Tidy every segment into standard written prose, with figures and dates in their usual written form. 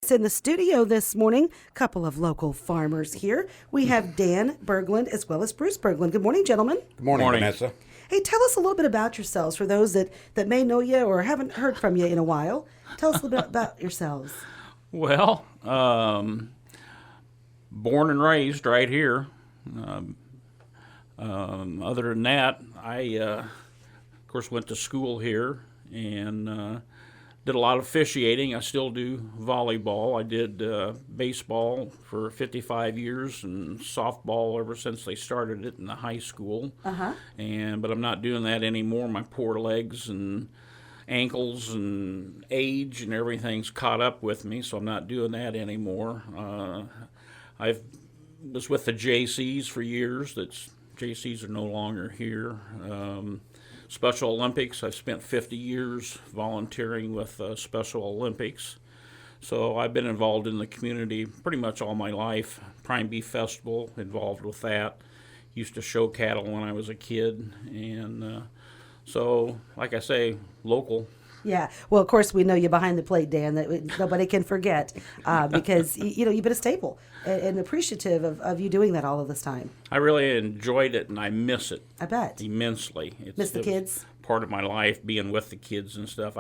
guests in the studio this morning. A couple of local farmers here. We have Dan Burgland as well as Bruce Burgland. Good morning, gentlemen. Good morning, Vanessa. Hey, tell us a little bit about yourselves for those that may know you or haven't heard from you in a while. Tell us a little bit about yourselves. Well, born and raised right here. Other than that, I, of course, went to school here and did a lot of officiating. I still do volleyball. I did baseball for 55 years and softball ever since they started it in the high school. But I'm not doing that anymore. My poor legs and ankles and age and everything's caught up with me, so I'm not doing that anymore. I was with the JCs for years. JCs are no longer here. Special Olympics, I've spent 50 years volunteering with Special Olympics. So I've been involved in the community pretty much all my life. Prime Beef Festival, involved with that. Used to show cattle when I was a kid. And so, like I say, local. Yeah. Well, of course, we know you behind the plate, Dan, that nobody can forget because, you've been a staple and appreciative of you doing that all of this time. I really enjoyed it, and I miss it. I bet. Immensely. Miss the kids? Part of my life, being with the kids and stuff.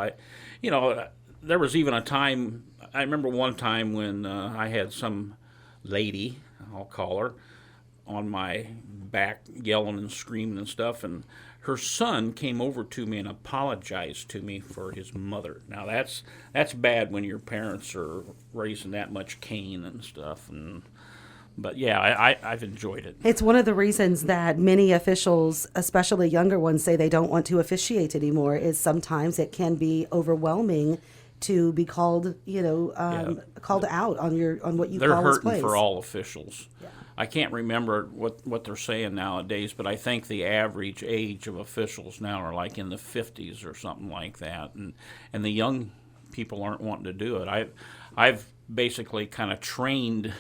There was even a time, I remember one time when I had some lady, I'll call her, on my back yelling and screaming and stuff, and her son came over to me and apologized to me for his mother. Now that's bad when your parents are raising that much cane and stuff. But yeah, I've enjoyed it. It's one of the reasons that many officials, especially younger ones, say they don't want to officiate anymore. Is sometimes it can be overwhelming to be called, called out on what you They're call as plays. They're hurting for all officials. Yeah. I can't remember what they're saying nowadays, but I think the average age of officials now are like in the 50s or something like that, and the young people aren't wanting to do it. I've basically kind of trained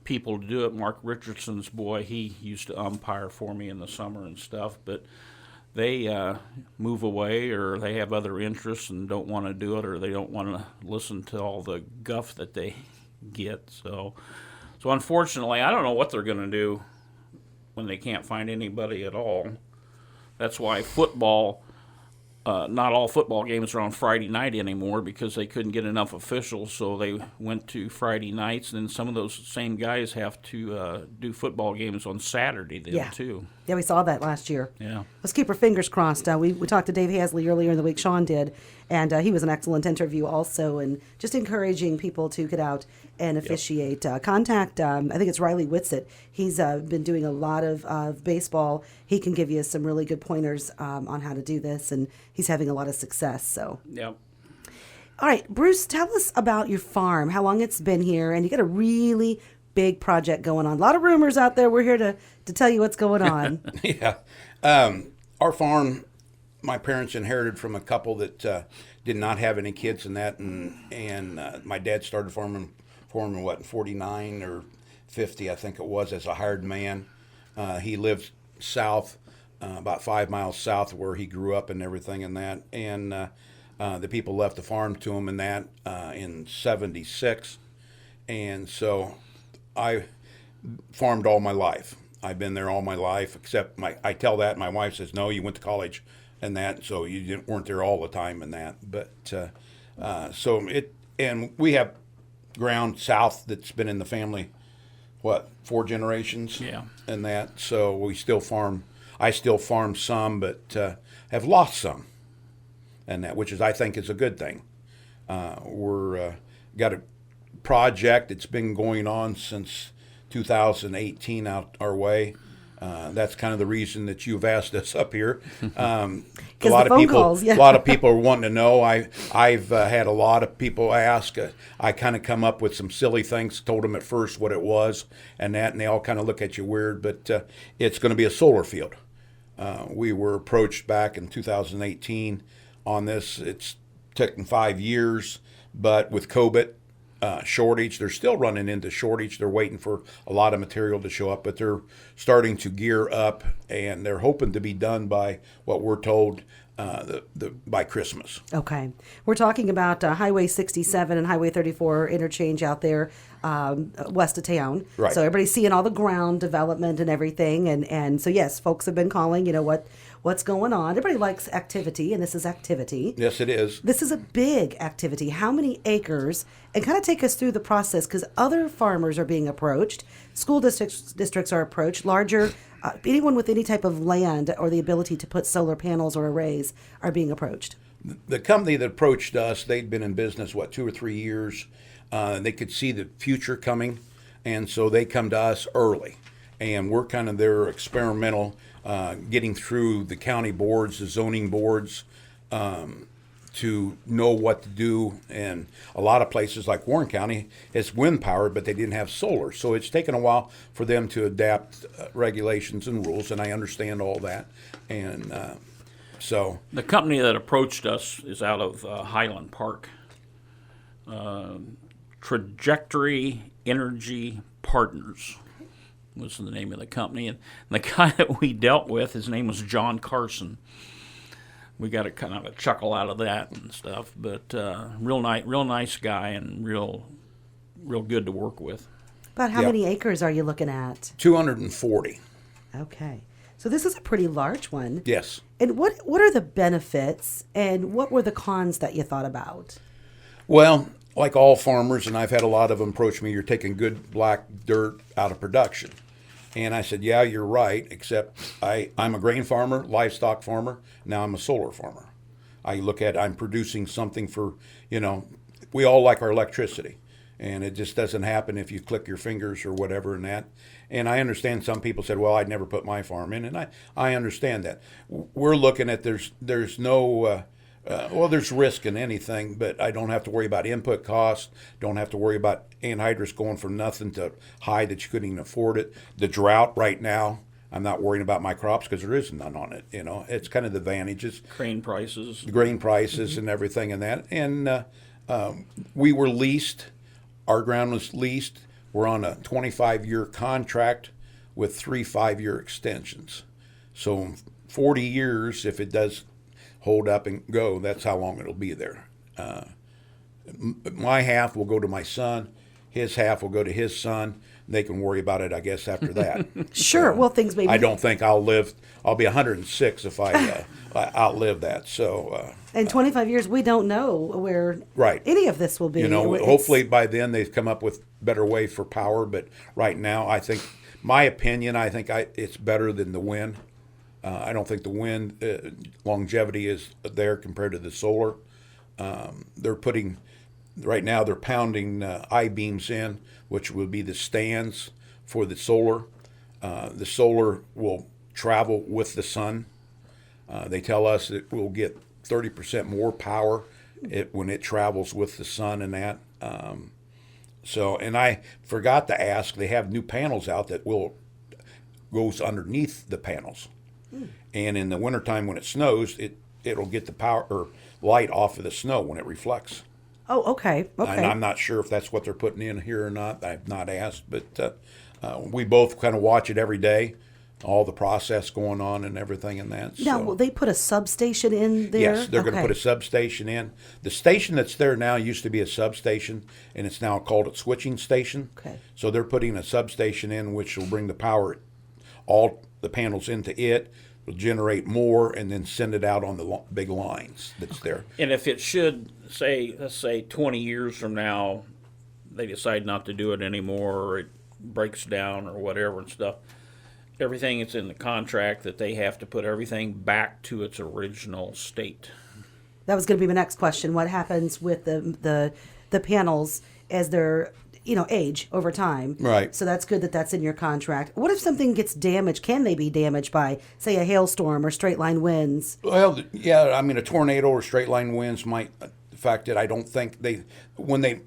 people to do it. Mark Richardson's boy, he used to umpire for me in the summer and stuff, but they move away or they have other interests and don't want to do it, or they don't want to listen to all the guff that they get. So unfortunately, I don't know what they're going to do when they can't find anybody at all. That's why football, not all football games are on Friday night anymore because they couldn't get enough officials, so they went to Friday nights, and then some of those same guys have to do football games on Saturday then, too. Yeah, we saw that last year. Yeah. Let's keep our fingers crossed. We talked to Dave Hasley earlier in the week. Sean did, and he was an excellent interview also, and just encouraging people to get out and officiate. Contact, I think it's Riley Whitsett. He's been doing a lot of baseball. He can give you some really good pointers on how to do this, and he's having a lot of success. So. Yep. All right, Bruce, tell us about your farm, how long it's been here, and you got a really big project going on. A lot of rumors out there. We're here to tell you what's going on. Yeah. Our farm, my parents inherited from a couple that did not have any kids in that, and my dad started farming in 49 or 50, I think it was, as a hired man. He lived south, about 5 miles south of where he grew up and everything and that, and the people left the farm to him in that in 76, and so I farmed all my life. I've been there all my life, except I tell that, my wife says, no, you went to college and that, so you weren't there all the time and that. But and we have ground south that's been in the family, 4 generations? Yeah. And that, so we still farm. I still farm some, but have lost some, and that, which I think is a good thing. We're got a project that's been going on since 2018 out our way. That's kind of the reason that you've asked us up here. A lot of people are wanting to know. I've had a lot of people ask. I kind of come up with some silly things. Told them at first what it was and that, and they all kind of look at you weird. But it's going to be a solar field. We were approached back in 2018 on this. It's taken 5 years, but with COVID, shortage. They're still running into shortage. They're waiting for a lot of material to show up, but they're starting to gear up, and they're hoping to be done by what we're told by Christmas. Okay. We're talking about Highway 67 and Highway 34 interchange out there west of town. Right. So everybody's seeing all the ground development and everything. And so, yes, folks have been calling, what's going on. Everybody likes activity, and this is activity. Yes, it is. This is a big activity. How many acres? And kind of take us through the process, because other farmers are being approached. School districts are approached. Larger, anyone with any type of land or the ability to put solar panels or arrays are being approached. The company that approached us, they'd been in business, 2 or 3 years. They could see the future coming, and so they come to us early. And we're kind of their experimental, getting through the county boards, the zoning boards, to know what to do. And a lot of places like Warren County, it's wind powered, but they didn't have solar. So it's taken a while for them to adapt regulations and rules, and I understand all that. And so The company that approached us is out of Highland Park. Trajectory Energy Partners was the name of the company. And the guy that we dealt with, his name was John Carson. We got a kind of a chuckle out of that and stuff, but real nice guy, and real good to work with. About how Yeah. many acres are you looking at? 240. Okay. So this is a pretty large one. Yes. And what are the benefits, and what were the cons that you thought about? Well, like all farmers, and I've had a lot of them approach me, you're taking good black dirt out of production. And I said, yeah, you're right, except I'm a grain farmer, livestock farmer, now I'm a solar farmer. I look at, I'm producing something for, we all like our electricity. And it just doesn't happen if you click your fingers or whatever and that. And I understand some people said, well, I'd never put my farm in. And I understand that. We're looking at there's no, there's risk in anything, but I don't have to worry about input costs, don't have to worry about anhydrous going from nothing to high that you couldn't even afford it. The drought right now, I'm not worrying about my crops because there is none on it. It's kind of the advantages. Grain prices. The grain prices and everything and that. And we were leased. Our ground was leased. We're on a 25-year contract with 3 5-year extensions. So 40 years, if it does hold up and go, that's how long it'll be there. My half will go to my son. His half will go to his son. They can worry about it, I guess, after that. Sure. Well, things may be... I don't think I'll live. I'll be 106 if I outlive that. So. In 25 years, we don't know where Right. any of this will be. Hopefully by then they've come up with better way for power. But right now, I think, my opinion, it's better than the wind. I don't think the wind longevity is there compared to the solar. Right now they're pounding I-beams in, which would be the stands for the solar. The solar will travel with the sun. They tell us it will get 30% more power when it travels with the sun and that. And I forgot to ask, they have new panels out that goes underneath the panels. And in the wintertime when it snows, it'll get the power or light off of the snow when it reflects. Oh, okay. And I'm not sure if that's what they're putting in here or not. I've not asked, but we both kind of watch it every day, all the process going on and everything and that. Now, will they put a substation in there? Yes, they're going to put a substation in. The station that's there now used to be a substation, and it's now called a switching station. Okay. So they're putting a substation in, which will bring the power, all the panels into it, will generate more, and then send it out on the big lines that's there. And if it should, let's say 20 years from now, they decide not to do it anymore, or it breaks down or whatever and stuff, everything that's in the contract that they have to put everything back to its original state. That was going to be my next question. What happens with the panels as they're age over time? Right. So that's good that that's in your contract. What if something gets damaged? Can they be damaged by, say, a hailstorm or straight line winds? Well, yeah, a tornado or straight line winds might affect it. I don't think when they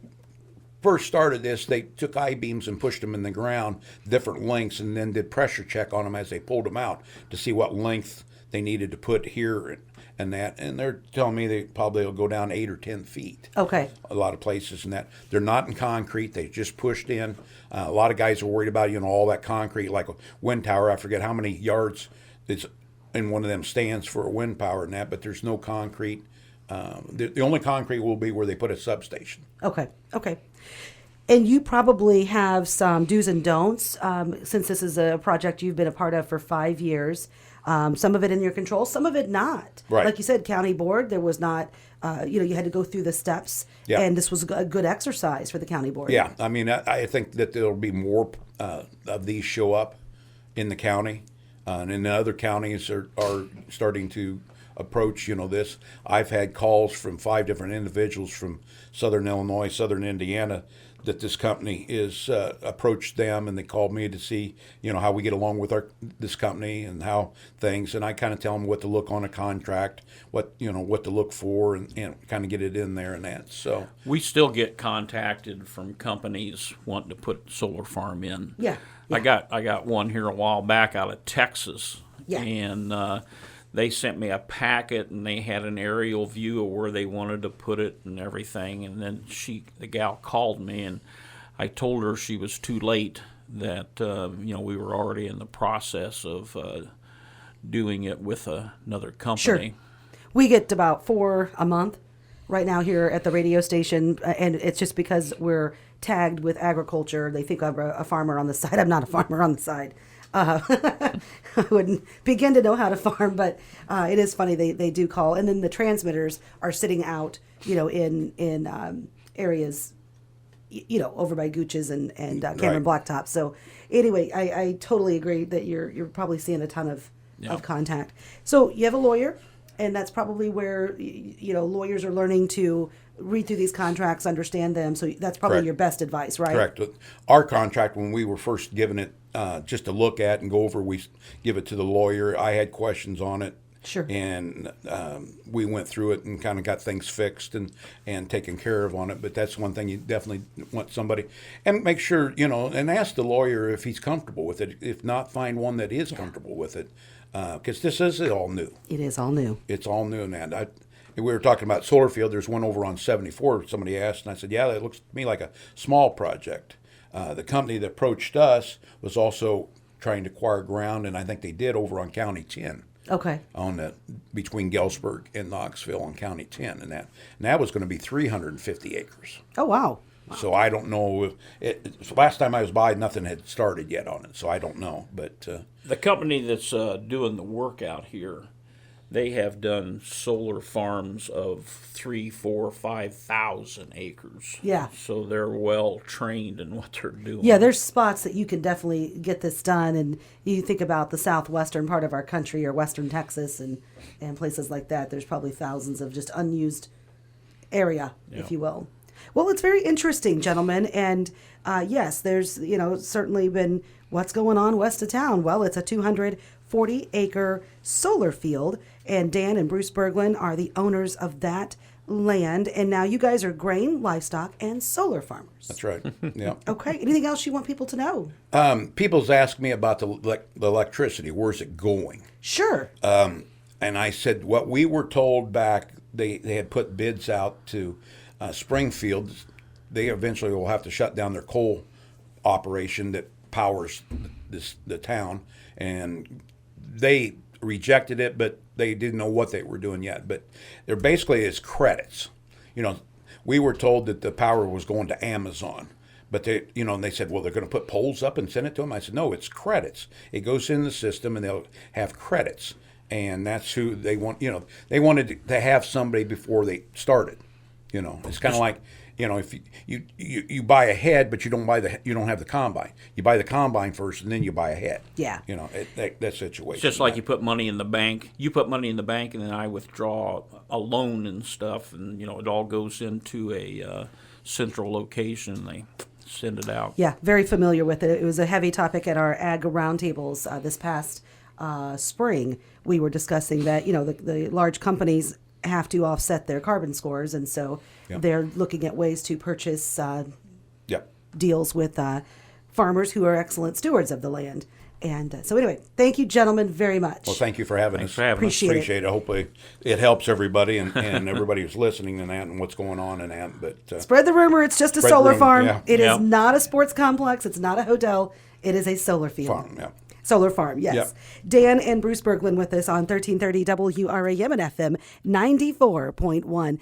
first started this, they took I-beams and pushed them in the ground, different lengths, and then did pressure check on them as they pulled them out to see what length they needed to put here and that, and they're telling me they probably will go down 8 or 10 feet. Okay. A lot of places, and that they're not in concrete; they just pushed in. A lot of guys are worried about all that concrete, like a wind tower. I forget how many yards is in one of them stands for a wind power and that, but there's no concrete. The only concrete will be where they put a substation. Okay. Okay. And you probably have some do's and don'ts, since this is a project you've been a part of for 5 years. Some of it in your control, some of it not. Right. Like you said, county board, there was not, you had to go through the steps. Yeah. And this was a good exercise for the county board. Yeah, I mean, I think that there'll be more of these show up in the county, and in the other counties are starting to approach, this. I've had calls from 5 different individuals from Southern Illinois, Southern Indiana, that this company is approached them, and they called me to see, how we get along with this company and how things, and I kind of tell them what to look on a contract, what to look for, and kind of get it in there and that. So We still get contacted from companies wanting to put solar farm in. Yeah. I got one here a while back out of Texas. Yeah. And they sent me a packet, and they had an aerial view of where they wanted to put it and everything. And then the gal called me, and I told her she was too late, that we were already in the process of doing it with another company. Sure. We get about 4 a month right now here at the radio station, and it's just because we're tagged with agriculture. They think I'm a farmer on the side. I'm not a farmer on the side. I wouldn't begin to know how to farm, but it is funny they do call, and then the transmitters are sitting out, in areas, over by Gooch's and Cameron Right. Blacktop. So anyway, I totally agree that you're probably seeing a ton of contact. So you have a lawyer, and that's probably where lawyers are learning to read through these contracts, understand them. So that's probably Correct. your best advice, right? Correct. Our contract, when we were first given it just to look at and go over, we give it to the lawyer. I had questions on it. Sure. And we went through it and kind of got things fixed and taken care of on it. But that's one thing you definitely want somebody. And make sure, and ask the lawyer if he's comfortable with it. If not, find one that is comfortable with it. Because this is all new. It is all new. It's all new, man. We were talking about solar field. There's one over on 74. Somebody asked, and I said, yeah, that looks to me like a small project. The company that approached us was also trying to acquire ground, and I think they did over on County 10. Okay. Between Galesburg and Knoxville on County 10, and that was going to be 350 acres. Oh, wow. So I don't know. Last time I was by, nothing had started yet on it, so I don't know. But The company that's doing the work out here, they have done solar farms of 3, 4, 5,000 acres. Yeah. So they're well trained in what they're doing. Yeah, there's spots that you can definitely get this done, and you think about the southwestern part of our country or western Texas and places like that. There's probably thousands of just unused area, if you will. Well, it's very interesting, gentlemen, and yes, there's certainly been what's going on west of town. Well, it's a 240-acre solar field, and Dan and Bruce Burgland are the owners of that land, and now you guys are grain, livestock, and solar farmers. that's right. Yeah. Okay. Anything else you want people to know? People's asked me about the electricity. Where's it going? Sure. And I said what we were told back. They had put bids out to Springfield. They eventually will have to shut down their coal operation that powers the town, and they rejected it, but they didn't know what they were doing yet. But they're basically it's credits. We were told that the power was going to Amazon, but they, and they said, well, they're going to put poles up and send it to them. I said, no, it's credits. It goes in the system, and they'll have credits, and that's who they want. They wanted to have somebody before they started. It's kind of like, if you buy a head, but you don't have the combine. You buy the combine first, and then you buy a head. Yeah. That situation. It's just like you put money in the bank. You put money in the bank, and then I withdraw a loan and stuff, and it all goes into a central location. And they send it out. Yeah, very familiar with it. It was a heavy topic at our ag roundtables this past spring. We were discussing that the large companies have to offset their carbon scores, and so they're looking at ways to purchase deals with farmers who are excellent stewards of the land. And so anyway, thank you, gentlemen, very much. Well, thank you for having Thanks us. for having us. Appreciate it. Hopefully it helps everybody and everybody who's listening to that and what's going on in that. But Spread the rumor. It's just a Spread the solar rumor, farm. yeah. It is Yeah. not a sports complex. It's not a hotel. It is a solar field. farm, yeah. Solar farm, yes. Yep. Dan and Bruce Burgland with us on 1330 WRAM and FM 94.1.